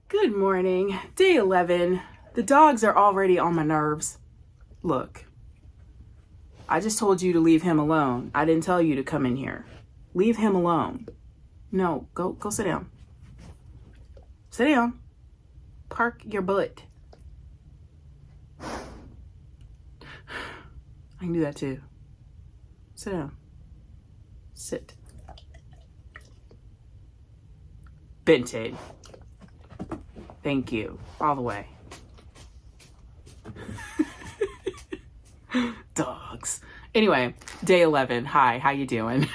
Good morning. Day 11. The dogs are already on my nerves. Look, I just told you to leave him alone. I didn't tell you to come in here. Leave him alone. No, go sit down. Sit down. Park your butt. I can do that too. Sit down. Sit. Benton. Thank you. All the way. Dogs. Anyway, day 11. Hi, how you doing?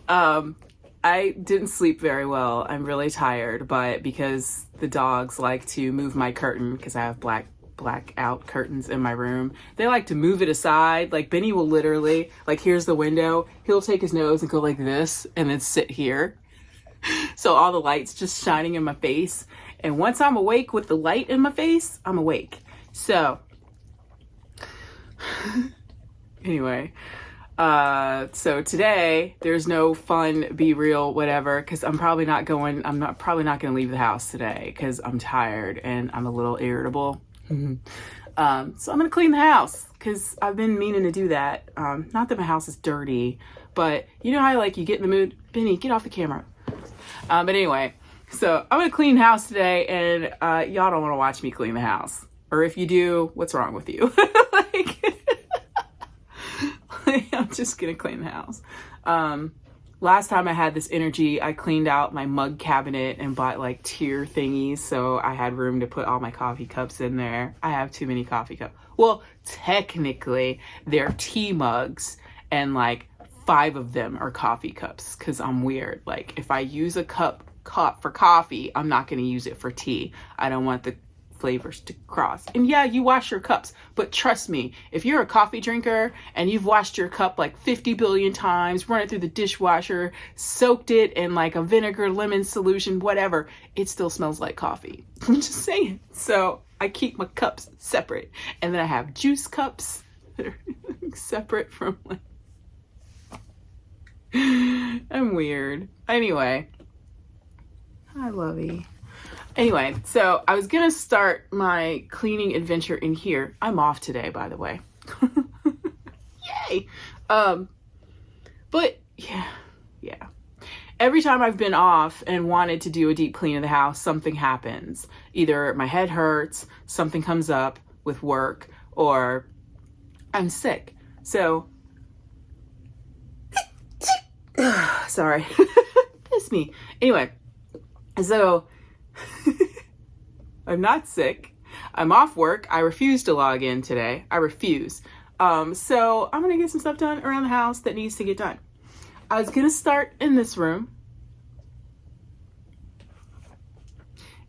I didn't sleep very well. I'm really tired, but because the dogs like to move my curtain, because I have blackout curtains in my room, they like to move it aside. Like Benny will literally, like here's the window, he'll take his nose and go like this and then sit here. So all the light's just shining in my face. And once I'm awake with the light in my face, I'm awake. So anyway, so today there's no fun, be real, whatever, because I'm probably not going to leave the house today because I'm tired and I'm a little irritable. So I'm going to clean the house because I've been meaning to do that. Not that my house is dirty, but you know how like you get in the mood? Benny, get off the camera. But anyway, so I'm going to clean the house today, and y'all don't want to watch me clean the house. Or if you do, what's wrong with you? I'm just going to clean the house. Last time I had this energy, I cleaned out my mug cabinet and bought like tier thingies, so I had room to put all my coffee cups in there. I have too many coffee cups. Well, technically, they're tea mugs, and like 5 of them are coffee cups because I'm weird. Like if I use a cup for coffee, I'm not going to use it for tea. I don't want the flavors to cross. And yeah, you wash your cups, but trust me, if you're a coffee drinker and you've washed your cup like 50 billion times, run it through the dishwasher, soaked it in like a vinegar, lemon solution, whatever, it still smells like coffee. I'm just saying. So I keep my cups separate. And then I have juice cups that are separate from like I'm weird. Anyway. Hi, Lovey. Anyway, so I was gonna start my cleaning adventure in here. I'm off today, by the way. Yay! But yeah. Every time I've been off and wanted to do a deep clean of the house, something happens. Either my head hurts, something comes up with work, or I'm sick. So sorry. Piss me. Anyway, so I'm not sick. I'm off work. I refuse to log in today. I refuse. So I'm going to get some stuff done around the house that needs to get done. I was going to start in this room.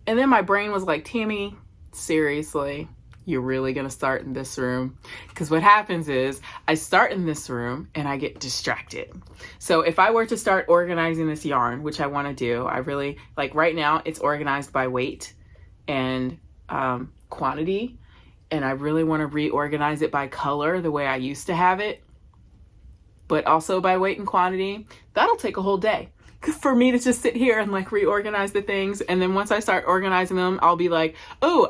And then my brain was like, Tammy, seriously? You're really going to start in this room? Because what happens is I start in this room and I get distracted. So if I were to start organizing this yarn, which I want to do, I really like right now it's organized by weight and quantity. And I really want to reorganize it by color the way I used to have it, but also by weight and quantity. That'll take a whole day for me to just sit here and like reorganize the things. And then once I start organizing them, I'll be like, oh,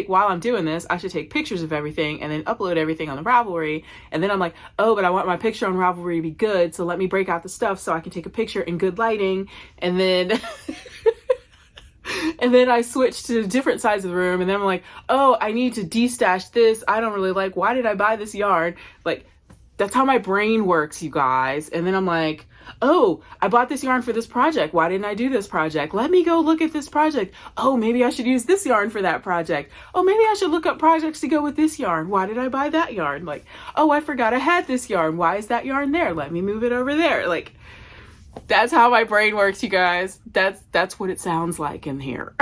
while I'm doing this, I should take pictures of everything and then upload everything on the Ravelry. And then I'm like, oh, but I want my picture on Ravelry to be good. So let me break out the stuff so I can take a picture in good lighting. And then, and then I switch to different sides of the room. And then I'm like, oh, I need to destash this. I don't really like, why did I buy this yarn? Like, that's how my brain works, you guys. And then I'm like, oh, I bought this yarn for this project. Why didn't I do this project? Let me go look at this project. Oh, maybe I should use this yarn for that project. Oh, maybe I should look up projects to go with this yarn. Why did I buy that yarn? Like, oh, I forgot I had this yarn. Why is that yarn there? Let me move it over there. Like, that's how my brain works, you guys. That's what it sounds like in here.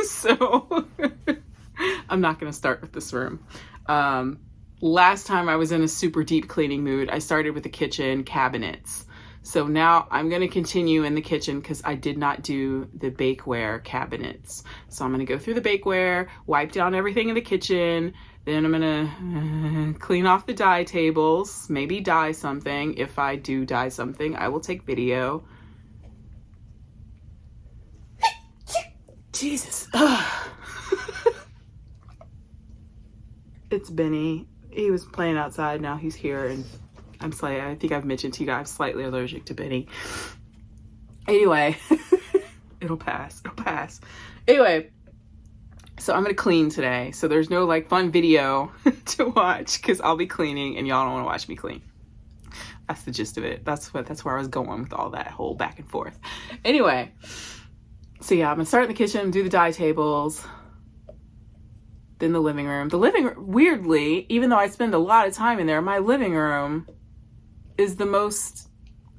So I'm not going to start with this room. Last time I was in a super deep cleaning mood, I started with the kitchen cabinets. So now I'm going to continue in the kitchen because I did not do the bakeware cabinets. So I'm going to go through the bakeware, wipe down everything in the kitchen. Then I'm going to clean off the dye tables, maybe dye something. If I do dye something, I will take video. Jesus. It's Benny. He was playing outside. Now he's here, and I think I've mentioned to you guys, slightly allergic to Benny. Anyway, it'll pass. Anyway, so I'm gonna clean today. So there's no like fun video to watch because I'll be cleaning and y'all don't want to watch me clean. That's the gist of it. That's where I was going with all that whole back and forth. Anyway, so yeah, I'm gonna start in the kitchen, do the dye tables, then the living room. Weirdly, even though I spend a lot of time in there, my living room is the most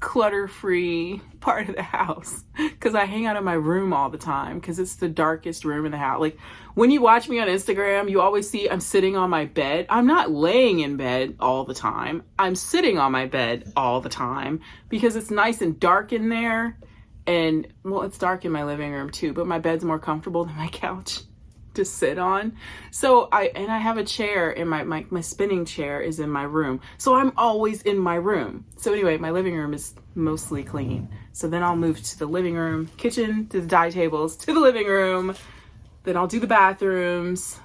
clutter-free part of the house because I hang out in my room all the time because it's the darkest room in the house. Like when you watch me on Instagram, you always see I'm sitting on my bed. I'm not laying in bed all the time. I'm sitting on my bed all the time because it's nice and dark in there. And well, it's dark in my living room too, but my bed's more comfortable than my couch to sit on. So I have a chair in my spinning chair is in my room. So I'm always in my room. So anyway, my living room is mostly clean. So then I'll move to the living room, kitchen, to the dye tables, to the living room. Then I'll do the bathrooms,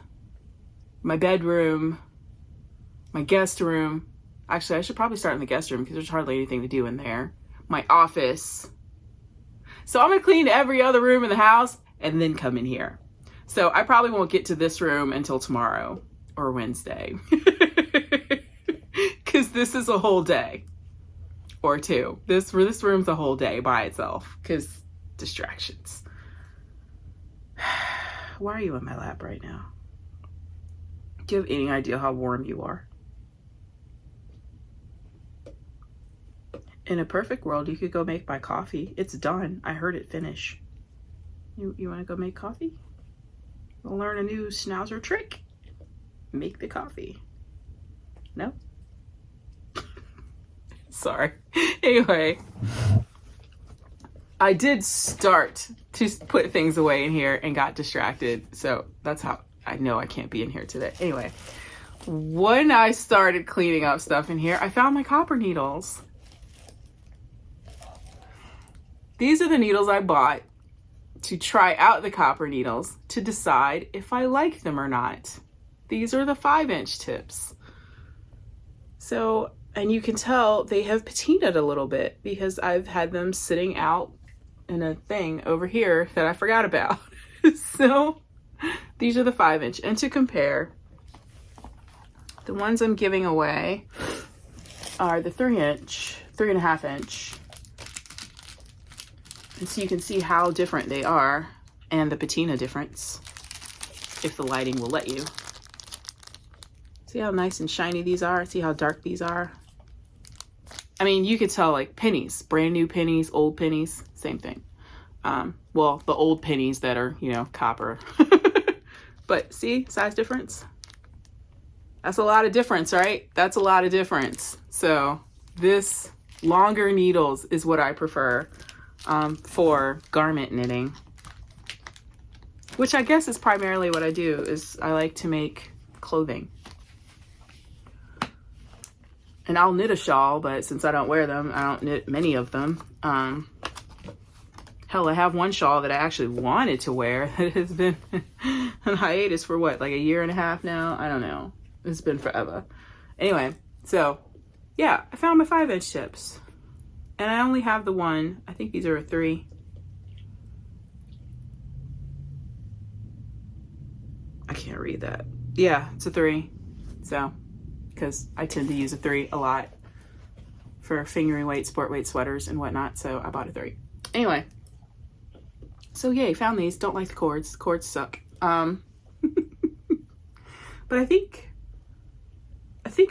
my bedroom, my guest room. Actually, I should probably start in the guest room because there's hardly anything to do in there. My office. So I'm gonna clean every other room in the house and then come in here. So I probably won't get to this room until tomorrow or Wednesday because this is a whole day or two. This room's a whole day by itself because distractions. Why are you in my lap right now? Do you have any idea how warm you are? In a perfect world, you could go make my coffee. It's done. I heard it finish. You want to go make coffee? We'll learn a new schnauzer trick. Make the coffee. No? Sorry. Anyway, I did start to put things away in here and got distracted. So that's how I know I can't be in here today. Anyway, when I started cleaning up stuff in here, I found my copper needles. These are the needles I bought to try out the copper needles to decide if I like them or not. These are the 5-inch tips. So, and you can tell they have patinaed a little bit because I've had them sitting out in a thing over here that I forgot about. So these are the 5-inch. And to compare, the ones I'm giving away are the 3-inch, 3.5-inch. And so you can see how different they are and the patina difference, if the lighting will let you. See how nice and shiny these are? See how dark these are? I mean, you could tell like pennies, brand new pennies, old pennies, same thing. Well, the old pennies that are, you know, copper. But see, size difference? That's a lot of difference, right? That's a lot of difference. So this longer needles is what I prefer. For garment knitting, which I guess is primarily what I do, is I like to make clothing. And I'll knit a shawl, but since I don't wear them, I don't knit many of them. Hell, I have one shawl that I actually wanted to wear that has been on hiatus for what, like a year and a half now? I don't know. It's been forever. Anyway, so yeah, I found my 5-inch tips. And I only have the one. I think these are a 3. I can't read that. Yeah, it's a 3. So, because I tend to use a 3 a lot for fingering weight, sport weight sweaters and whatnot. So I bought a 3. Anyway. So yay, found these. Don't like the cords. The cords suck. But I think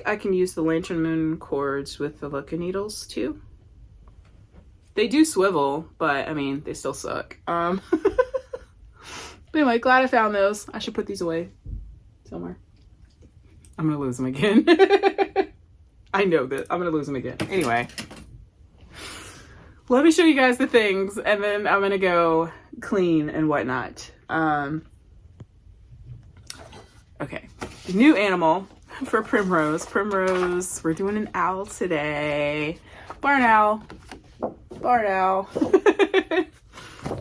I can use the Lantern Moon cords with the Lucca needles too. They do swivel, but I mean, they still suck. But anyway, glad I found those. I should put these away somewhere. I'm gonna lose them again. I know that I'm gonna lose them again. Anyway, let me show you guys the things and then I'm gonna go clean and whatnot. Okay, new animal for Primrose. Primrose, we're doing an owl today. Barn owl. Barn owl.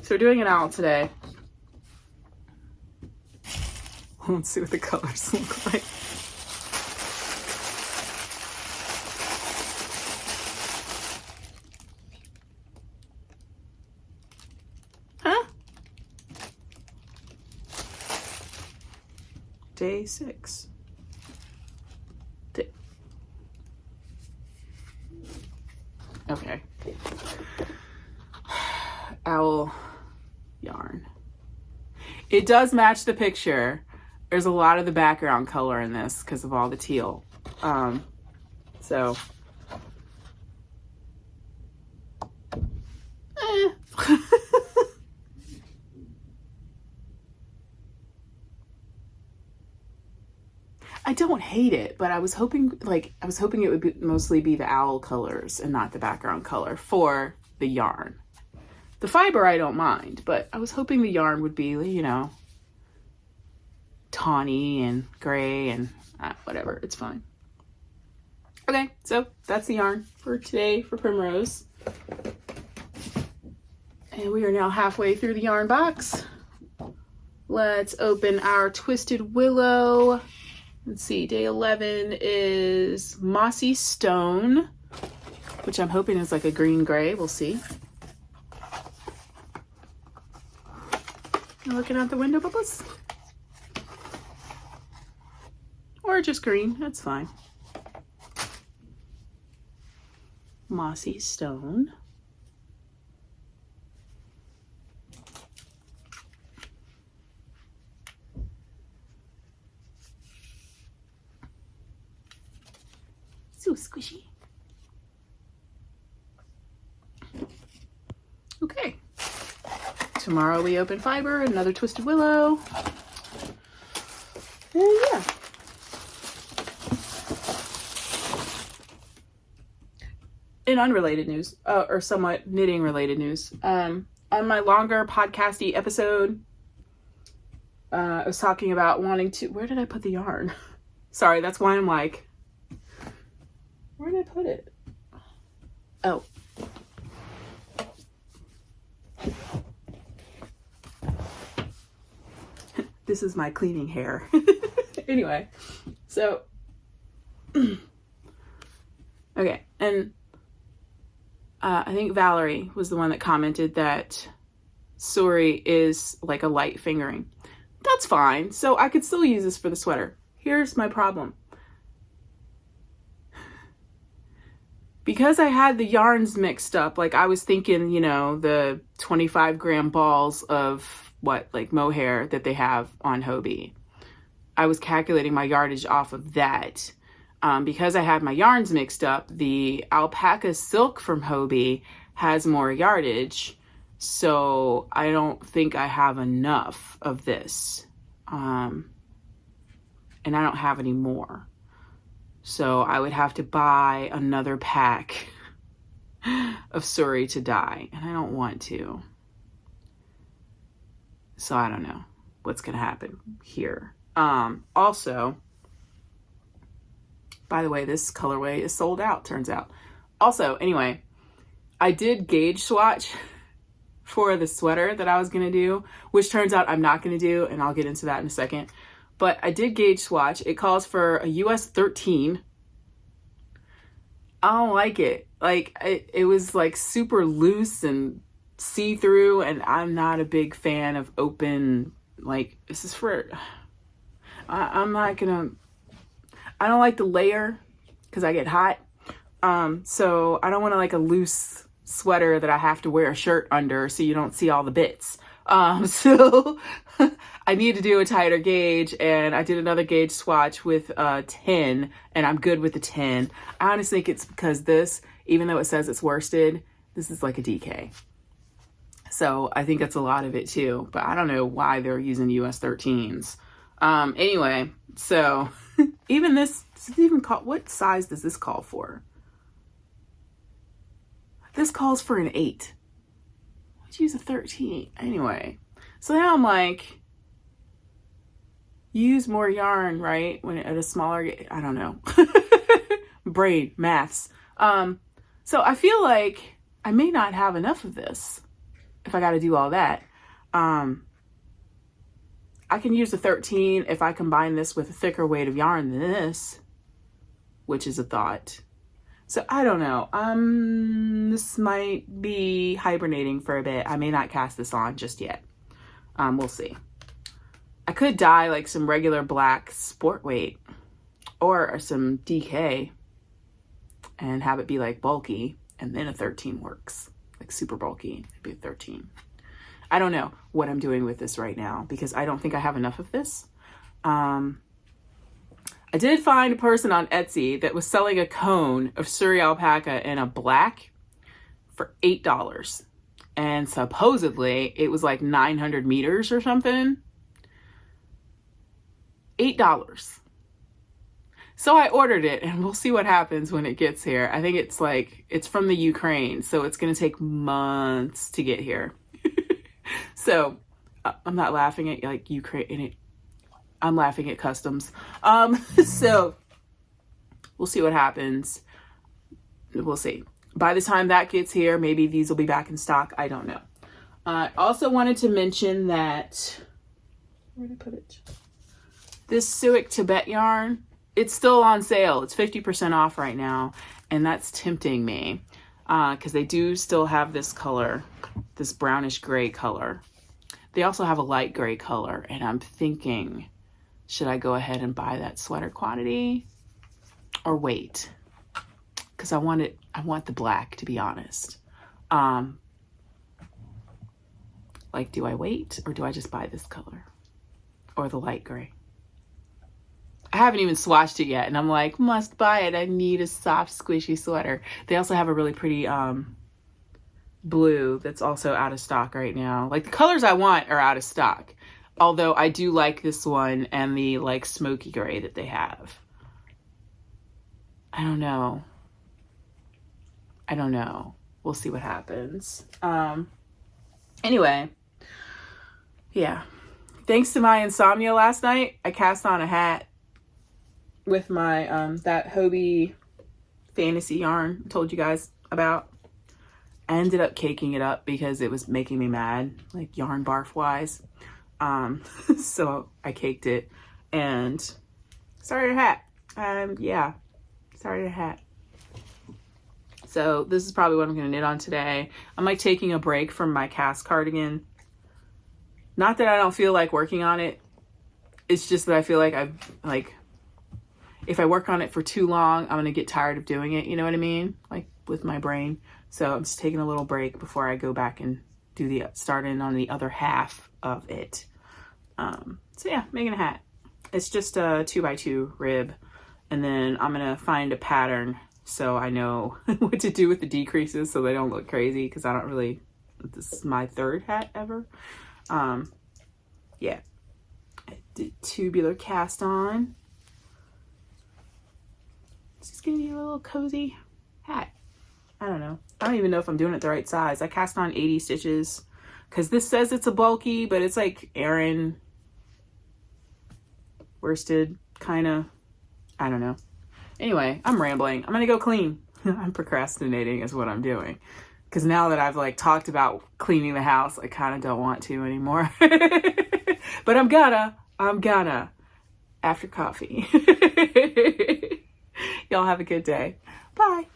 So we're doing an owl today. Let's see what the colors look like. Huh? Day 6. Okay. Owl yarn. It does match the picture. There's a lot of the background color in this because of all the teal. So. I don't hate it, but I was hoping it would mostly be the owl colors and not the background color for the yarn. The fiber I don't mind, but I was hoping the yarn would be, you know, tawny and gray and whatever. It's fine. Okay, so that's the yarn for today for Primrose. And we are now halfway through the yarn box. Let's open our Twisted Willow. Let's see, day 11 is Mossy Stone, which I'm hoping is like a green gray. We'll see. You're looking out the window, Bubbles? Or just green, that's fine. Mossy Stone. So squishy. Okay. Tomorrow we open fiber, another Twisted Willow. And yeah. In unrelated news, or somewhat knitting related news, on my longer podcasty episode, I was talking about wanting to, where did I put the yarn? Sorry, that's why I'm like, where did I put it? Oh. This is my cleaning hair. Anyway, so, okay, and I think Valerie was the one that commented that Suri is like a light fingering. That's fine. So I could still use this for the sweater. Here's my problem. Because I had the yarns mixed up, like I was thinking, you know, the 25-gram balls of like mohair that they have on Hobie. I was calculating my yardage off of that. Because I had my yarns mixed up, the alpaca silk from Hobie has more yardage. So I don't think I have enough of this. And I don't have any more. So I would have to buy another pack of Suri to dye, and I don't want to. So I don't know what's going to happen here. Also, by the way, this colorway is sold out, turns out. Also, anyway, I did gauge swatch for the sweater that I was going to do, which turns out I'm not going to do, and I'll get into that in a second. But I did gauge swatch. It calls for a US 13. I don't like it. Like, it was like super loose and see-through, and I'm not a big fan of open, like, this is for, I'm not gonna, I don't like the layer because I get hot. So I don't want to like a loose sweater that I have to wear a shirt under so you don't see all the bits. So I need to do a tighter gauge, and I did another gauge swatch with 10, and I'm good with the 10. I honestly think it's because this, even though it says it's worsted, this is like a DK. So I think that's a lot of it too, but I don't know why they're using US 13s. Anyway, so even this, does it even call, what size does this call for? This calls for an 8. Let's use a 13. Anyway, so now I'm like, use more yarn, right? When at a smaller, I don't know. Brain, maths. So I feel like I may not have enough of this if I got to do all that. I can use a 13 if I combine this with a thicker weight of yarn than this, which is a thought. So I don't know. This might be hibernating for a bit. I may not cast this on just yet. We'll see. I could dye like some regular black sport weight or some DK and have it be like bulky, and then a 13 works. Like super bulky, it'd be a 13. I don't know what I'm doing with this right now because I don't think I have enough of this. I did find a person on Etsy that was selling a cone of Surrey alpaca in a black for $8. And supposedly it was like 900 meters or something. $8. So I ordered it, and we'll see what happens when it gets here. I think it's from the Ukraine, so it's going to take months to get here. So I'm not laughing at like Ukraine. I'm laughing at customs. So we'll see what happens. We'll see. By the time that gets here, maybe these will be back in stock. I don't know. I also wanted to mention that, where did I put it? This Suic Tibet yarn, it's still on sale. It's 50% off right now. And that's tempting me because they do still have this color, this brownish gray color. They also have a light gray color. And I'm thinking, should I go ahead and buy that sweater quantity or wait? Because I want the black, to be honest. Like, do I wait or do I just buy this color or the light gray? I haven't even swatched it yet, and I'm like, must buy it. I need a soft, squishy sweater. They also have a really pretty blue that's also out of stock right now. Like, the colors I want are out of stock. Although I do like this one and the like smoky gray that they have. I don't know. We'll see what happens. Anyway, yeah. Thanks to my insomnia last night, I cast on a hat with my that Hobie fantasy yarn I told you guys about. I ended up caking it up because it was making me mad, like yarn barf wise. So I caked it and started a hat. Yeah, started a hat. So this is probably what I'm going to knit on today. I'm like taking a break from my Cas cardigan. Not that I don't feel like working on it. It's just that I feel like if I work on it for too long, I'm going to get tired of doing it. You know what I mean? Like with my brain. So I'm just taking a little break before I go back and do start in on the other half of it. So yeah, making a hat. It's just a 2x2 rib. And then I'm going to find a pattern so I know what to do with the decreases so they don't look crazy, because I don't really, this is my third hat ever. Yeah, I did tubular cast on. It's just gonna be a little cozy hat. I don't know. I don't even know if I'm doing it the right size. I cast on 80 stitches because this says it's a bulky, but it's like Aran worsted kind of. I don't know. Anyway, I'm rambling. I'm gonna go clean. I'm procrastinating is what I'm doing. Because now that I've like talked about cleaning the house, I kind of don't want to anymore. But I'm gonna after coffee. Y'all have a good day. Bye.